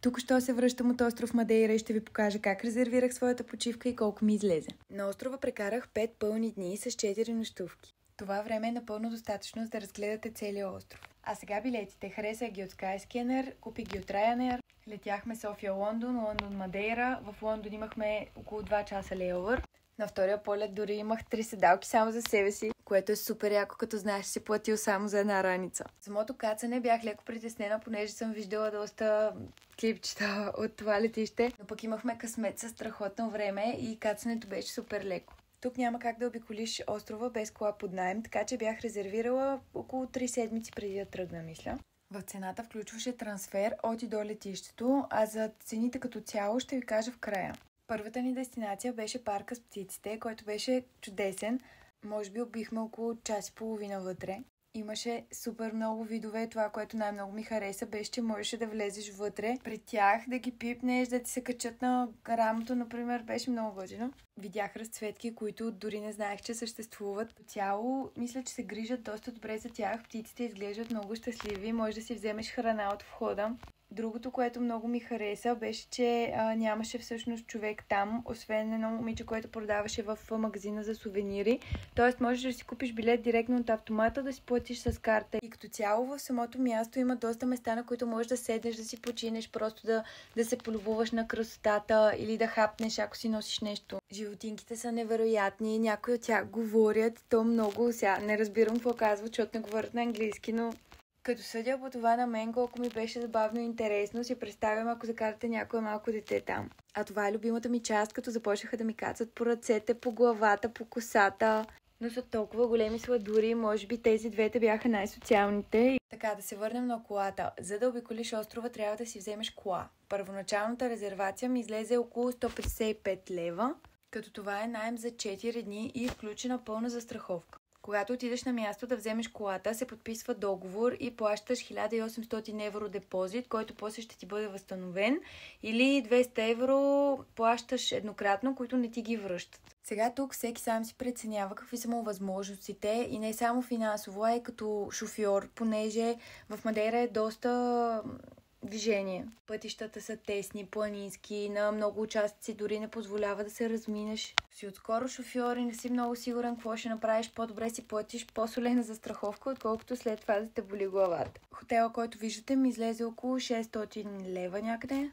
Тук що се връщам от остров Мадейра и ще ви покажа как резервирах своята почивка и колко ми излезе. На острова прекарах 5 пълни дни с 4 нощувки. Това време е напълно достатъчно, за да разгледате целия остров. А сега билетите. Харесах ги от Skyscanner, купих ги от Ryanair. Летяхме София-Лондон, Лондон-Мадейра. В Лондон имахме около 2 часа лейовър. На втория полет дори имах 3 седалки само за себе си, което е супер яко, като знаеш, че си платил само за една раница. Самото кацане бях леко притеснена, понеже съм виждала доста клипчета от това летище, но пък имахме късмет със страхотно време и кацането беше супер леко. Тук няма как да обиколиш острова без кола под наем, така че бях резервирала около 3 седмици преди да тръгна, мисля. В цената включваше трансфер от и до летището, а за цените като цяло ще ви кажа в края. Първата ни дестинация беше парка с птиците, който беше чудесен. Може би убихме около час и половина вътре. Имаше супер много видове. Това, което най-много ми хареса, беше, че можеше да влезеш вътре при тях, да ги пипнеш, да ти се качат на рамото, например. Беше много готино. Видях разцветки, които дори не знаех, че съществуват. По цяло, мисля, че се грижат доста добре за тях. Птиците изглеждат много щастливи. Може да си вземеш храна от входа. Другото, което много ми хареса, беше, че нямаше всъщност човек там, освен едно момиче, което продаваше в магазина за сувенири. Тоест можеш да си купиш билет директно от автомата, да си платиш с карта. И като цяло в самото място има доста места, на които можеш да седнеш, да си починеш, просто да се полюбуваш на красотата или да хапнеш, ако си носиш нещо. Животинките са невероятни, някои от тях говорят, то много сега. Не разбирам какво казват, защото не говорят на английски, но като съдя по това на мен, колко ми беше забавно и интересно, си представям, ако закарате някое малко дете там. А това е любимата ми част, като започнаха да ми кацат по ръцете, по главата, по косата. Но са толкова големи сладури, може би тези двете бяха най-социалните. Така, да се върнем на колата. За да обиколиш острова, трябва да си вземеш кола. Първоначалната резервация ми излезе около 155 лева, като това е наем за 4 дни и включена пълна застраховка. Когато отидеш на място да вземеш колата, се подписва договор и плащаш 1800 евро депозит, който после ще ти бъде възстановен, или 200 евро плащаш еднократно, които не ти ги връщат. Сега тук всеки сам си преценява какви са му възможностите и не само финансово, а и като шофьор, понеже в Мадейра е доста движение. Пътищата са тесни, планински, на много участъци дори не позволява да се разминеш. Си отскоро шофьор и не си много сигурен какво ще направиш, по-добре си платиш по-солена застраховка, отколкото след това да те боли главата. Хотела, който виждате, ми излезе около 600 лева някъде.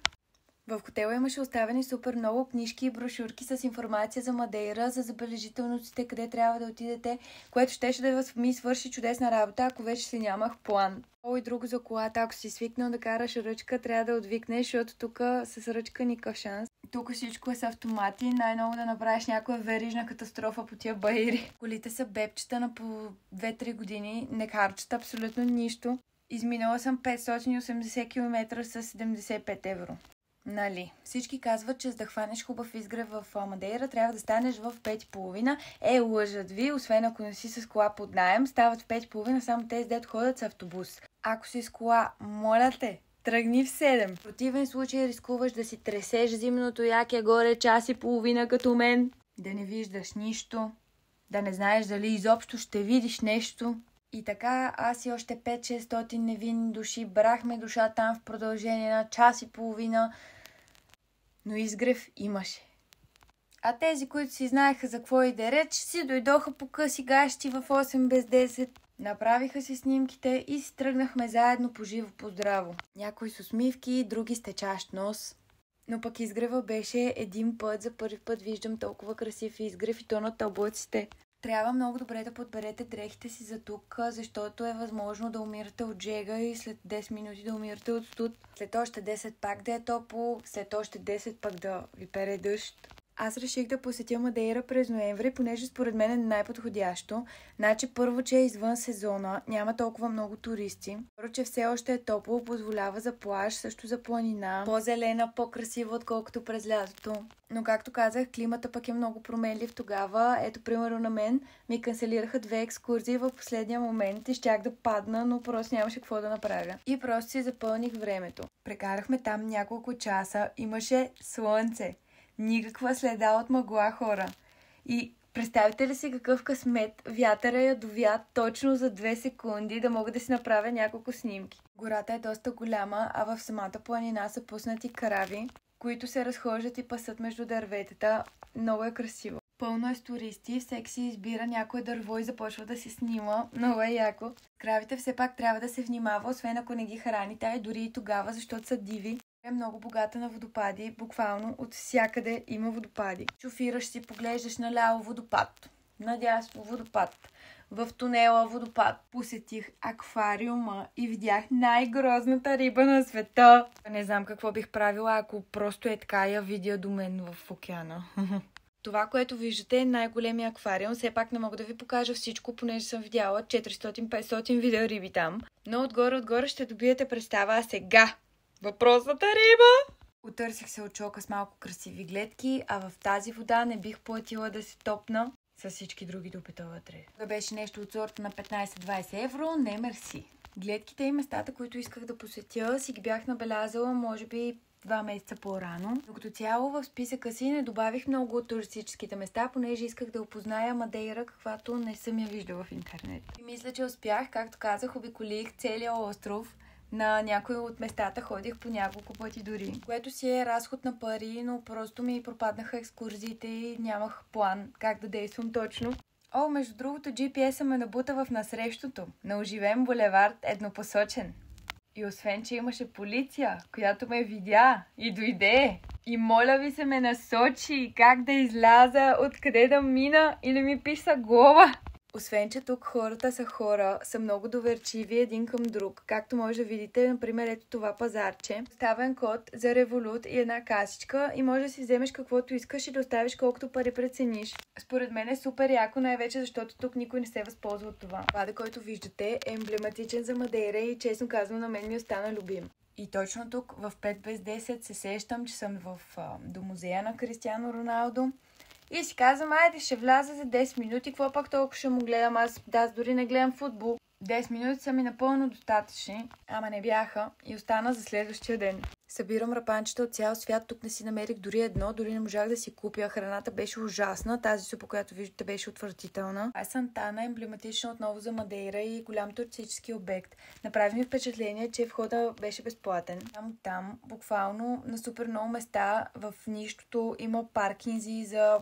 В хотела имаше оставени супер много книжки и брошурки с информация за Мадейра, за забележителностите, къде трябва да отидете, което щеше да ми свърши чудесна работа, ако вече си нямах план. И друго за колата, ако си свикнал да караш ръчка, трябва да отвикнеш, защото тук с ръчка никакъв шанс. Тук всичко е с автомати, най-много да направиш някоя верижна катастрофа по тия баири. Колите са бебчета на по 2-3 години, не харчат абсолютно нищо. Изминала съм 580 км с 75 евро. Нали? Всички казват, че за да хванеш хубав изгрев в Мадейра, трябва да станеш в 5:30. Лъжат ви, освен ако не си с кола под наем, стават в 5:30 само тези, дето ходят с автобус. Ако си с кола, моля те, тръгни в 7. В противен случай рискуваш да си тресеш зимното яке горе час и половина като мен, да не виждаш нищо, да не знаеш дали изобщо ще видиш нещо. И така, аз и още 5-600 невинни души брахме душа там в продължение на час и половина, но изгрев имаше. А тези, които си знаеха за какво иде реч, си дойдоха по къси гащи в 8 без 10, направиха си снимките и си тръгнахме заедно по живо по здраво. Някои с усмивки, други с течащ нос. Но пък изгрева беше един път, за първи път виждам толкова красив изгрев и то на облаците. Трябва много добре да подберете дрехите си за тук, защото е възможно да умирате от жега и след 10 минути да умирате от студ. След още 10 пак да е топло, след още 10 пак да ви пере дъжд. Аз реших да посетя Мадейра през ноември, понеже според мен е най-подходящо. Значи първо, че е извън сезона, няма толкова много туристи. Второ, че все още е топло, позволява за плаж, също за планина. По-зелена, по-красива, отколкото през лятото. Но както казах, климата пък е много променлив тогава. Ето, примерно на мен ми канцелираха 2 екскурзии в последния момент и щях да падна, но просто нямаше какво да направя. И просто си запълних времето. Прекарахме там няколко часа, имаше слънце. Никаква следа от мъгла, хора. И представете ли си какъв късмет вятъра я довя точно за 2 секунди да мога да си направя няколко снимки. Гората е доста голяма, а в самата планина са пуснати карави, които се разхождат и пасат между дърветата. Много е красиво. Пълно е с туристи, всеки си избира някое дърво и започва да си снима. Много е яко. Кравите все пак трябва да се внимава, освен ако не ги храните, а и дори и тогава, защото са диви. Е много богата на водопади, буквално от всякъде има водопади. Шофираш си, поглеждаш наляво водопад, надясно водопад, в тунела водопад. Посетих аквариума и видях най-грозната риба на света. Не знам какво бих правила, ако просто е така я видя до мен в океана. Това, което виждате, е най-големия аквариум. Все пак не мога да ви покажа всичко, понеже съм видяла 400-500 видео риби там. Но отгоре ще добиете представа. А сега въпросната риба! Отърсих се от шока с малко красиви гледки, а в тази вода не бих платила да се топна с всички други допита вътре. Да беше нещо от сорта на 15-20 евро, не мерси. Гледките и местата, които исках да посетя, си ги бях набелязала, може би 2 месеца по-рано. Но като цяло в списъка си не добавих много от туристическите места, понеже исках да опозная Мадейра, каквато не съм я виждала в интернет. И мисля, че успях, както казах, обиколих целия остров. На някои от местата ходих по няколко пъти дори, което си е разход на пари, но просто ми пропаднаха екскурзиите и нямах план как да действам точно. Между другото, GPS-а ме набута в насрещото, на оживен булевард еднопосочен. И освен, че имаше полиция, която ме видя и дойде, и моля ви се ме насочи как да изляза, откъде да мина и не ми писа глава. Освен, че тук хората са много доверчиви един към друг. Както може да видите, например, ето това пазарче. Оставен код за револют и една касичка и може да си вземеш каквото искаш и да оставиш колкото пари прецениш. Според мен е супер яко, най-вече защото тук никой не се възползва от това. Пада, който виждате, е емблематичен за Мадейра и честно казвам на мен ми остана любим. И точно тук в 5 без 10 се сещам, че съм до музея на Кристиано Роналдо. И си казвам, айде ще вляза за 10 минути, какво пак толкова ще му гледам, аз дори не гледам футбол. 10 минути са ми напълно достатъчни, ама не бяха и остана за следващия ден. Събирам рапанчета от цял свят, тук не си намерих дори едно, дори не можах да си купя. Храната беше ужасна, тази супа, която виждате, беше отвратителна. Сантана е емблематична отново за Мадейра и голям туристически обект. Направи ми впечатление, че входа беше безплатен. Там, буквално на супер много места в нищото има паркинзи за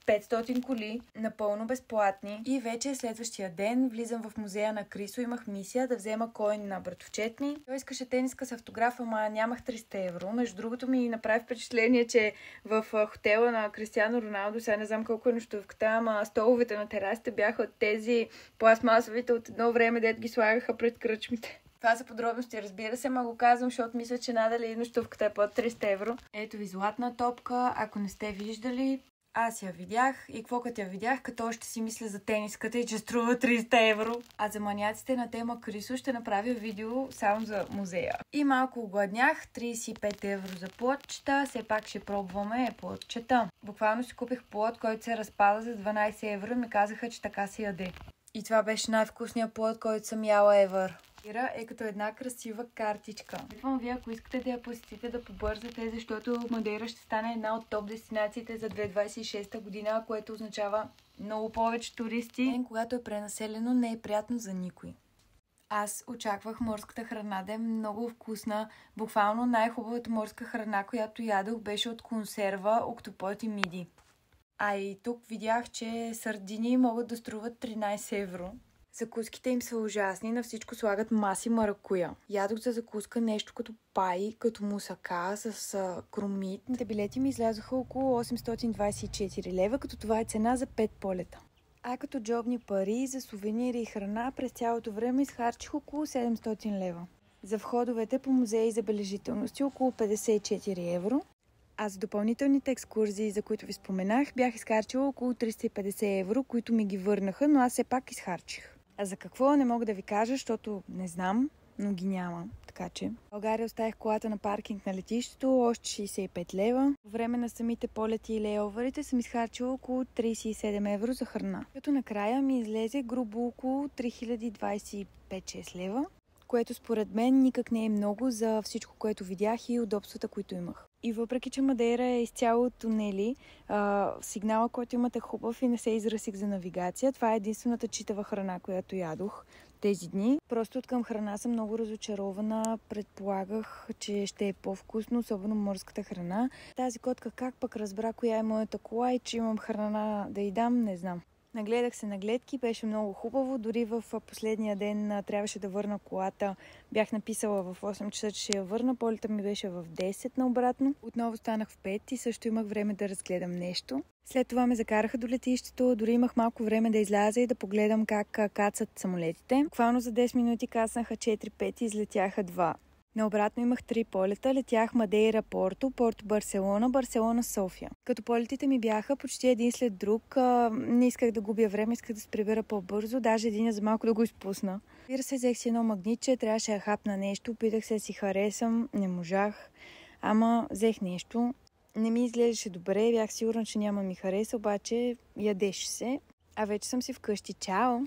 500 коли, напълно безплатни. И вече следващия ден влизам в музея на Крисо. Имах мисия да взема коин на братовчетни. Той искаше тениска с автограф, ама нямах 300 евро. Между другото ми направи впечатление, че в хотела на Кристиано Роналдо, сега не знам колко е нощувката, ама столовете на терасите бяха от тези пластмасовите от едно време, дето ги слагаха пред кръчмите. Това са подробности, разбира се, ма го казвам, защото мисля, че надали нощувката е под 300 евро. Ето ви златна топка, ако не сте виждали. Аз я видях и какво като я видях, като още си мисля за тениската и че струва 300 евро. А за маняците на тема Крисо ще направя видео само за музея. И малко огладнях, 35 евро за плодчета, все пак ще пробваме плодчета. Буквално си купих плод, който се разпада за 12 евро и ми казаха, че така се яде. И това беше най-вкусният плод, който съм яла ever. Е като една красива картичка. Виждам ви, ако искате да я посетите, да побързате, защото Мадейра ще стане една от топ дестинациите за 2026 година, което означава много повече туристи. Когато е пренаселено, не е приятно за никой. Аз очаквах морската храна да е много вкусна. Буквално най-хубавата морска храна, която ядох, беше от консерва, октопод и миди. А и тук видях, че сардини могат да струват 13 евро. Закуските им са ужасни, на всичко слагат маси маракуя. Ядох за закуска нещо като пай, като мусака с кромит. Те билети ми излязоха около 824 лева, като това е цена за 5 полета. А като джобни пари за сувенири и храна през цялото време изхарчих около 700 лева. За входовете по музеи и забележителности около 54 евро. А за допълнителните екскурзии, за които ви споменах, бях изхарчила около 350 евро, които ми ги върнаха, но аз все пак изхарчих. А за какво не мога да ви кажа, защото не знам, но ги няма. Така че в България оставих колата на паркинг на летището, още 65 лева. По време на самите полети и лейоверите съм изхарчила около 37 евро за храна. Като накрая ми излезе грубо около 3025-6 лева, което според мен никак не е много за всичко, което видях и удобствата, които имах. И въпреки, че Мадейра е изцяло от тунели, сигнала, който имате хубав и не се изръсих за навигация. Това е единствената читава храна, която ядох. тези дни. Просто откъм храна съм много разочарована. Предполагах, че ще е по-вкусно, особено морската храна. Тази котка как пък разбра коя е моята кола и че имам храна да й дам, не знам. Нагледах се на гледки, беше много хубаво. Дори в последния ден трябваше да върна колата. Бях написала в 8 часа, че ще я върна. Полета ми беше в 10 наобратно. Отново станах в 5 и също имах време да разгледам нещо. След това ме закараха до летището. Дори имах малко време да изляза и да погледам как кацат самолетите. Буквално за 10 минути кацнаха 4-5 и излетяха 2. Наобратно имах 3 полета. Летях Мадейра, Порто, Барселона, Барселона, София. Като полетите ми бяха почти един след друг, не исках да губя време, исках да се прибера по-бързо, даже един за малко да го изпусна. Разбира се, взех си едно магнитче, трябваше да хапна нещо, опитах се да си харесам, не можах, ама взех нещо. Не ми изглеждаше добре, бях сигурна, че няма ми хареса, обаче ядеше се. А вече съм си вкъщи. Чао!